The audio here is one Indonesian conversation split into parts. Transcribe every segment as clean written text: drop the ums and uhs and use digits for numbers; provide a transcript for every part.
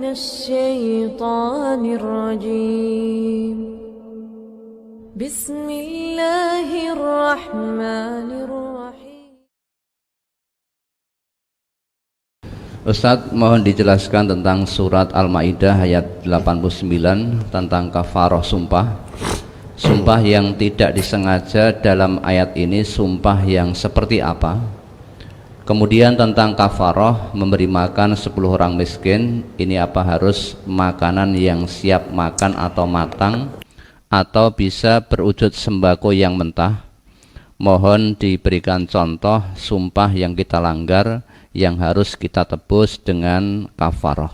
الشيطان الرجيم بسم الله الرحمن الرحيم. Ustadz, mohon dijelaskan tentang surat Al-Maidah ayat 89 tentang kafarah sumpah. Sumpah yang tidak disengaja dalam ayat ini sumpah yang seperti apa? Kemudian tentang kafarah memberi makan 10 orang miskin, ini apa harus makanan yang siap makan atau matang, atau bisa berwujud sembako yang mentah? Mohon diberikan contoh sumpah yang kita langgar yang harus kita tebus dengan kafarah.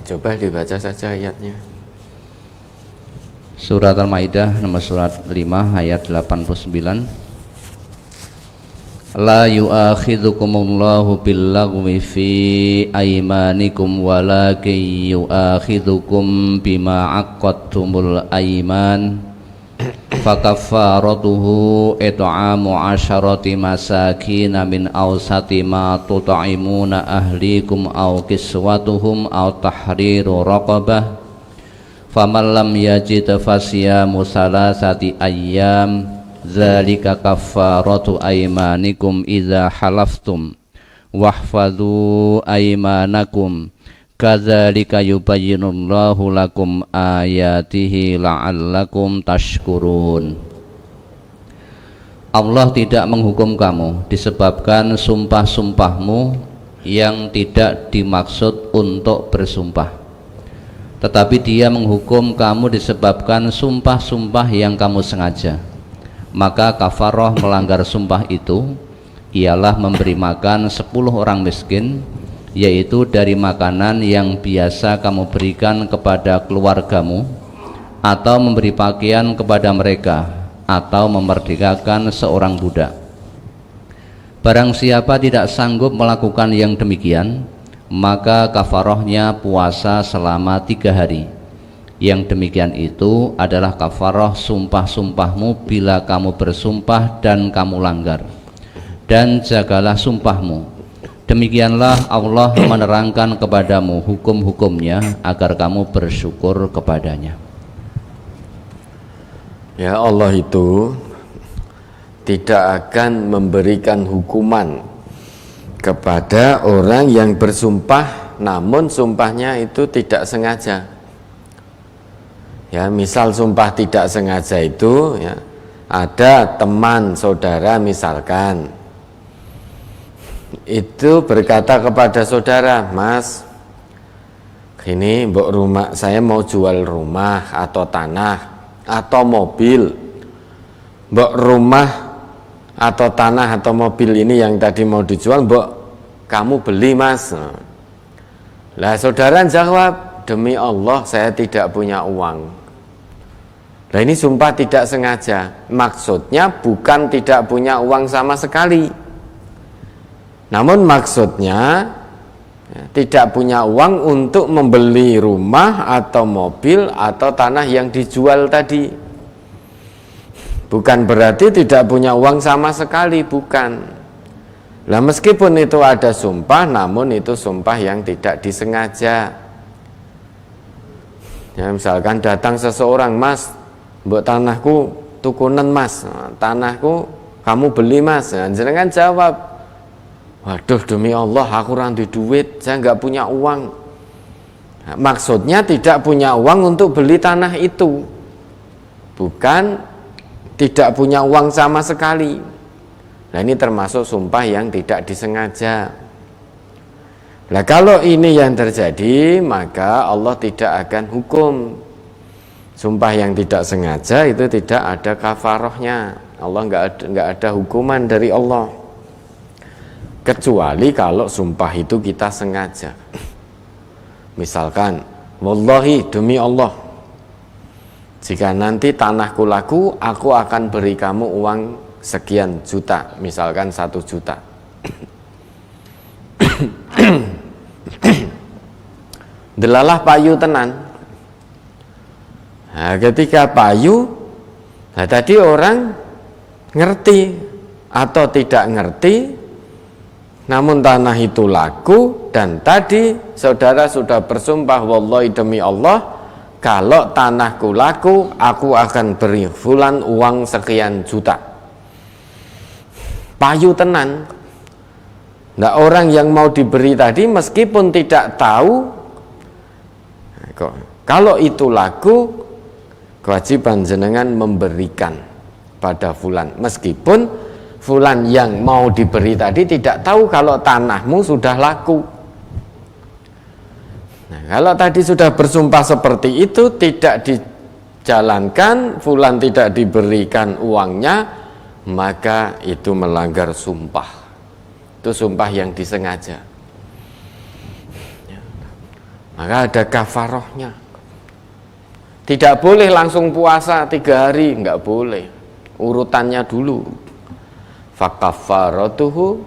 Coba dibaca saja ayatnya. Surat Al-Maidah nomor surat 5 ayat 89. La yu'akhidhukumullahu billaghwi fi aymanikum walakin yu'akhidhukum bima aqadtumul ayman fakaffaratuhu it'amu 'asharati masakin min awsati ma tut'imuna ahlikum aw kiswatuhum aw tahriru raqabah faman lam yajid fasyamu salasati ayyam dzalika kaffaratu aymanikum idza halaftum wahfadzu aymanakum kadzalika yubayyinullahu lakum ayatihi la'allakum tashkurun. Allah tidak menghukum kamu disebabkan sumpah-sumpahmu yang tidak dimaksud untuk bersumpah, tetapi Dia menghukum kamu disebabkan sumpah-sumpah yang kamu sengaja. Maka kafarah melanggar sumpah itu ialah memberi makan 10 orang miskin, yaitu dari makanan yang biasa kamu berikan kepada keluargamu, atau memberi pakaian kepada mereka, atau memerdekakan seorang budak. Barang siapa tidak sanggup melakukan yang demikian, maka kafarahnya puasa selama 3 hari. Yang demikian itu adalah kafarah sumpah-sumpahmu bila kamu bersumpah dan kamu langgar. Dan jagalah sumpahmu. Demikianlah Allah menerangkan kepadamu hukum-hukumnya agar kamu bersyukur kepadanya. Ya, Allah itu tidak akan memberikan hukuman kepada orang yang bersumpah namun sumpahnya itu tidak sengaja. Ya, misal sumpah tidak sengaja itu ya, ada teman saudara misalkan itu berkata kepada saudara, Mas, gini mbok rumah saya mau jual rumah atau tanah atau mobil. Mbok rumah atau tanah atau mobil ini yang tadi mau dijual mbok kamu beli, Mas. Lah saudara jawab, demi Allah saya tidak punya uang. Nah ini sumpah tidak sengaja, maksudnya bukan tidak punya uang sama sekali, namun maksudnya ya, tidak punya uang untuk membeli rumah atau mobil atau tanah yang dijual tadi. Bukan berarti tidak punya uang sama sekali, bukan. Nah meskipun itu ada sumpah, namun itu sumpah yang tidak disengaja. Ya, misalkan datang seseorang, Mas, mbok tanahku tukunan, Mas, tanahku kamu beli, Mas. Nah, jenengan jawab, waduh demi Allah aku ora duwe duit, saya nggak punya uang. Nah, maksudnya tidak punya uang untuk beli tanah itu, bukan tidak punya uang sama sekali. Nah ini termasuk sumpah yang tidak disengaja. Nah kalau ini yang terjadi, maka Allah tidak akan hukum. Sumpah yang tidak sengaja itu tidak ada kafarahnya. Allah nggak ada hukuman dari Allah. Kecuali kalau sumpah itu kita sengaja. Misalkan, wallahi demi Allah, jika nanti tanahku laku, aku akan beri kamu uang sekian juta, misalkan 1 juta. Delalah payu tenan. Nah, ketika payu, nah tadi orang ngerti atau tidak ngerti, namun tanah itu laku, dan tadi saudara sudah bersumpah, wallahi demi Allah, kalau tanahku laku, aku akan beri fulan uang sekian juta. Payu tenan. Nah, orang yang mau diberi tadi meskipun tidak tahu, kalau itu laku, kewajiban jenengan memberikan pada fulan, meskipun fulan yang mau diberi tadi tidak tahu kalau tanahmu sudah laku. Nah, kalau tadi sudah bersumpah seperti itu, tidak dijalankan, fulan tidak diberikan uangnya, maka itu melanggar sumpah. Itu sumpah yang disengaja. Maka ada kafarohnya. Tidak boleh langsung puasa 3 hari, enggak boleh. Urutannya dulu. Fakafaratuhu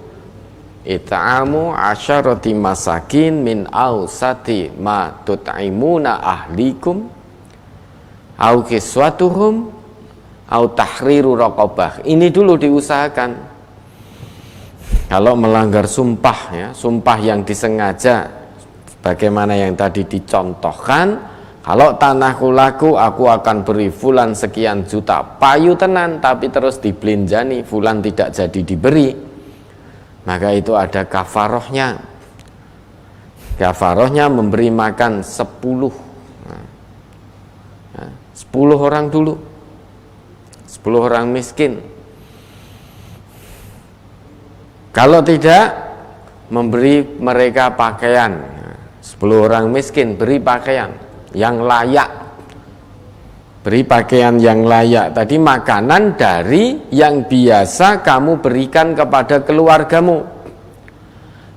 it'amu asyarati masakin min awsati ma tut'imuna ahlikum au kiswatuhum au tahriru raqabah. Ini dulu diusahakan. Kalau melanggar sumpah, ya, sumpah yang disengaja, bagaimana yang tadi dicontohkan, kalau tanahku laku, aku akan beri fulan sekian juta, payu tenan, tapi terus dibelinjani, fulan tidak jadi diberi, maka itu ada kafarohnya. Kafarohnya memberi makan 10 orang dulu, 10 orang miskin. Kalau tidak, memberi mereka pakaian. 10 orang miskin beri pakaian yang layak, beri pakaian yang layak. Tadi makanan dari yang biasa kamu berikan kepada keluargamu.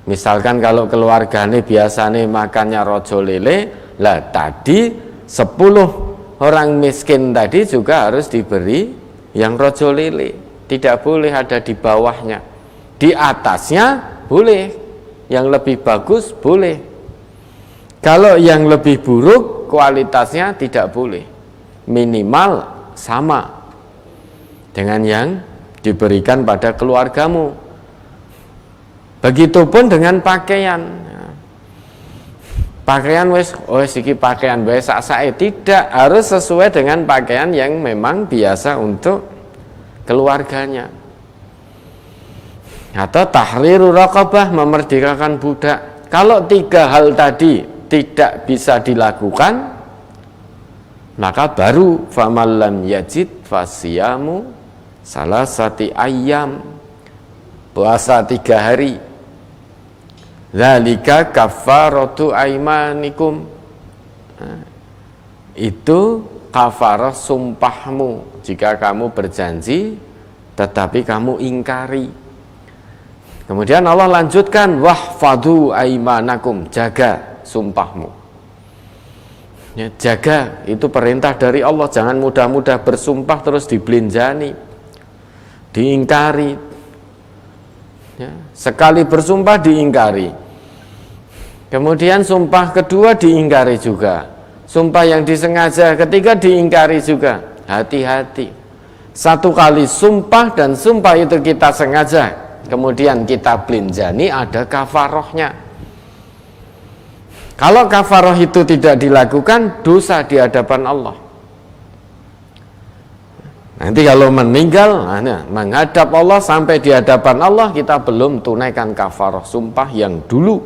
Misalkan kalau keluarganya biasanya makannya rojo lele, lah tadi 10 orang miskin tadi juga harus diberi yang rojo lele. Tidak boleh ada di bawahnya. Di atasnya boleh, yang lebih bagus boleh. Kalau yang lebih buruk kualitasnya tidak boleh, minimal sama dengan yang diberikan pada keluargamu. Begitupun dengan pakaian. Pakaian wes iki pakaian wes sak-sake, tidak harus sesuai dengan pakaian yang memang biasa untuk keluarganya. Atau tahriru raqabah, memerdekakan budak. Kalau 3 hal tadi tidak bisa dilakukan, maka baru faman lam yajid fasiyamu salasati ayyam, puasa 3 hari. Dzalika kafaratu aimanikum. Itu kafarah sumpahmu jika kamu berjanji tetapi kamu ingkari. Kemudian Allah lanjutkan, wahfadhu aimanakum, jaga sumpahmu. Ya, jaga, itu perintah dari Allah. Jangan mudah-mudah bersumpah terus dibelinjani, diingkari. Ya, sekali bersumpah diingkari, kemudian sumpah kedua diingkari juga, sumpah yang disengaja ketiga diingkari juga. Hati-hati. 1 kali sumpah dan sumpah itu kita sengaja, kemudian kita belinjani, ada kafarohnya. Kalau kafaroh itu tidak dilakukan, dosa di hadapan Allah. Nanti kalau meninggal, menghadap Allah, sampai di hadapan Allah, kita belum tunaikan kafaroh sumpah yang dulu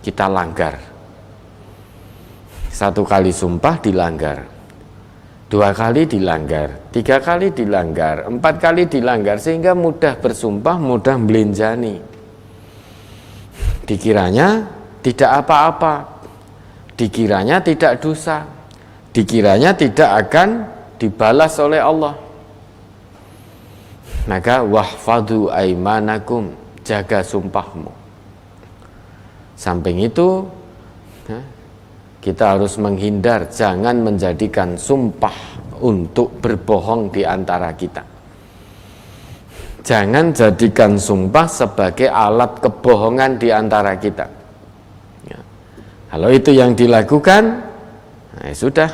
kita langgar. 1 kali sumpah dilanggar, 2 kali dilanggar, 3 kali dilanggar, 4 kali dilanggar, sehingga mudah bersumpah, mudah belinjani. Dikiranya tidak apa-apa, dikiranya tidak dosa, dikiranya tidak akan dibalas oleh Allah. Maka wahfadhu aimanakum, jaga sumpahmu. Samping itu, kita harus menghindar, jangan menjadikan sumpah untuk berbohong di antara kita. Jangan jadikan sumpah sebagai alat kebohongan di antara kita. Ya. Kalau itu yang dilakukan, sudah,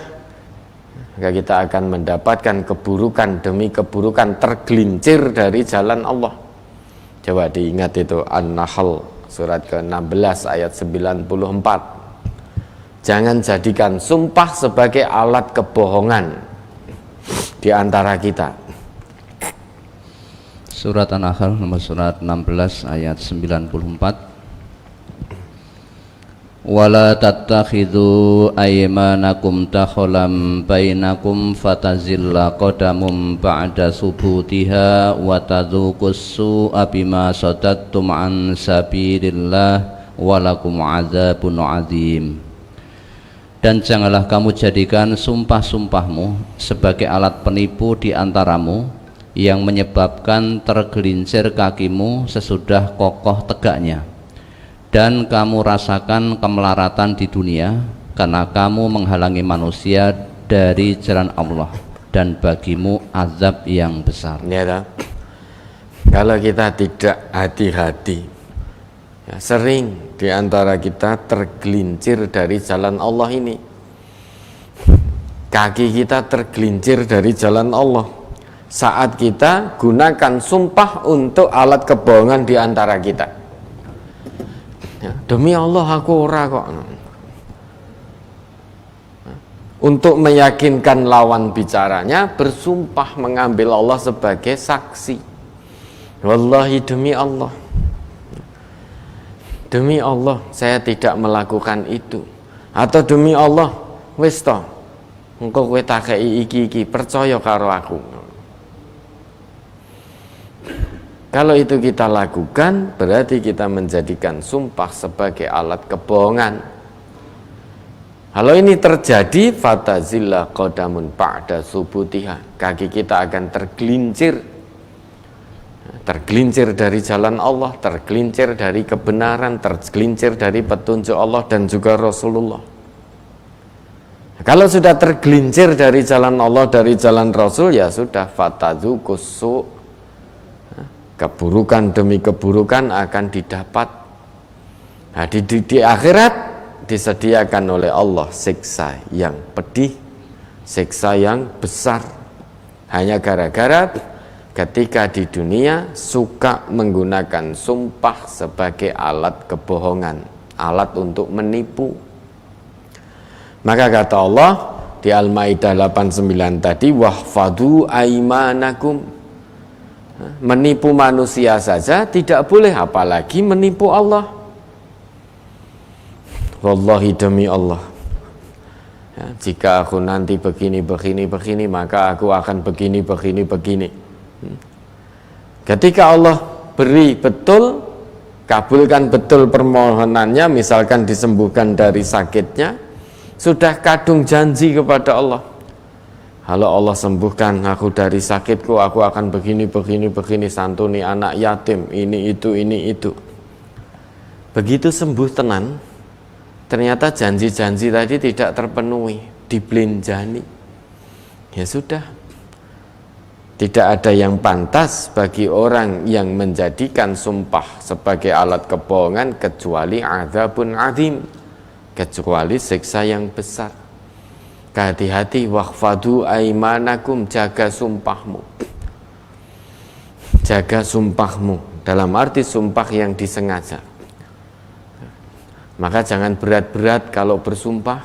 maka kita akan mendapatkan keburukan demi keburukan, tergelincir dari jalan Allah. Coba diingat itu An-Nahl surat ke-16 ayat 94. Jangan jadikan sumpah sebagai alat kebohongan di antara kita. Surat An-Nahl nomor surat 16 ayat 94. Wala tattakhidhu aymanakum takhalam bainakum fatazilla qadamum ba'da subutiha wa tadhuqus su'a bima sadattum an sabilillah walakum adzabun adzim. Dan janganlah kamu jadikan sumpah-sumpahmu sebagai alat penipu di antaramu yang menyebabkan tergelincir kakimu sesudah kokoh tegaknya, dan kamu rasakan kemelaratan di dunia karena kamu menghalangi manusia dari jalan Allah, dan bagimu azab yang besar. Ya, kalau kita tidak hati-hati, ya, sering di antara kita tergelincir dari jalan Allah ini. Kaki kita tergelincir dari jalan Allah saat kita gunakan sumpah untuk alat kebohongan di antara kita. Ya, demi Allah aku ora kok. Untuk meyakinkan lawan bicaranya, bersumpah mengambil Allah sebagai saksi. Wallahi, demi Allah, demi Allah saya tidak melakukan itu. Atau demi Allah, wis to, engko kowe tak kei iki percaya karo aku. Kalau itu kita lakukan, berarti kita menjadikan sumpah sebagai alat kebohongan. Kalau ini terjadi, fatazilla qadamun ba'da subutiha, kaki kita akan tergelincir dari jalan Allah, tergelincir dari kebenaran, tergelincir dari petunjuk Allah dan juga Rasulullah. Kalau sudah tergelincir dari jalan Allah, dari jalan Rasul, ya sudah, fatadzuqus su', keburukan demi keburukan akan didapat. Nah, di akhirat disediakan oleh Allah siksa yang pedih, siksa yang besar, hanya gara-gara ketika di dunia suka menggunakan sumpah sebagai alat kebohongan, alat untuk menipu. Maka kata Allah di Al-Maidah 89 tadi, wahfadu aimanakum, menipu manusia saja tidak boleh, apalagi menipu Allah. Wallahi, demi Allah, ya, jika aku nanti begini, maka aku akan begini. Ketika Allah beri betul, kabulkan betul permohonannya, misalkan disembuhkan dari sakitnya, sudah kadung janji kepada Allah, kalau Allah sembuhkan aku dari sakitku, aku akan begini, santuni anak yatim, ini itu. Begitu sembuh tenan, ternyata janji-janji tadi tidak terpenuhi, dibelanjani. Ya sudah, tidak ada yang pantas bagi orang yang menjadikan sumpah sebagai alat kebohongan kecuali adzabun adzim, kecuali siksa yang besar. Hati-hati, wahfadu aimanakum, jaga sumpahmu. Jaga sumpahmu dalam arti sumpah yang disengaja. Maka jangan berat-berat kalau bersumpah.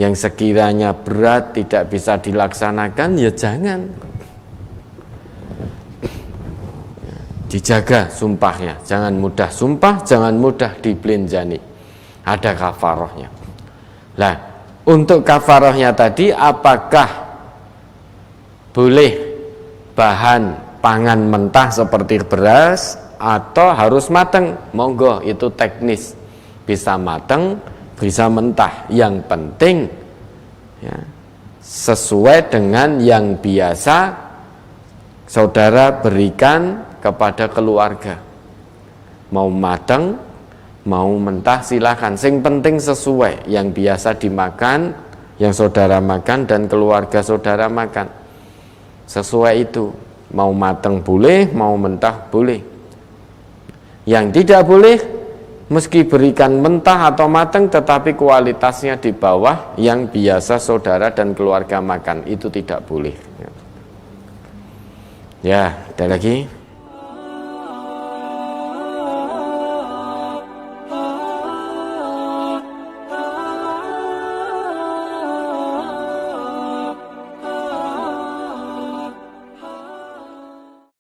Yang sekiranya berat tidak bisa dilaksanakan, ya jangan. Dijaga sumpahnya, jangan mudah sumpah, jangan mudah dibelanjani. Ada kafarahnya. Lah, untuk kafarahnya tadi, apakah boleh bahan pangan mentah seperti beras atau harus matang? Monggo, itu teknis, bisa matang, bisa mentah. Yang penting ya, sesuai dengan yang biasa saudara berikan kepada keluarga. Mau matang, mau mentah silahkan, sing penting sesuai yang biasa dimakan, yang saudara makan dan keluarga saudara makan, sesuai itu. Mau matang boleh, mau mentah boleh. Yang tidak boleh, meski berikan mentah atau matang tetapi kualitasnya di bawah yang biasa saudara dan keluarga makan, itu tidak boleh. Ya, ada lagi.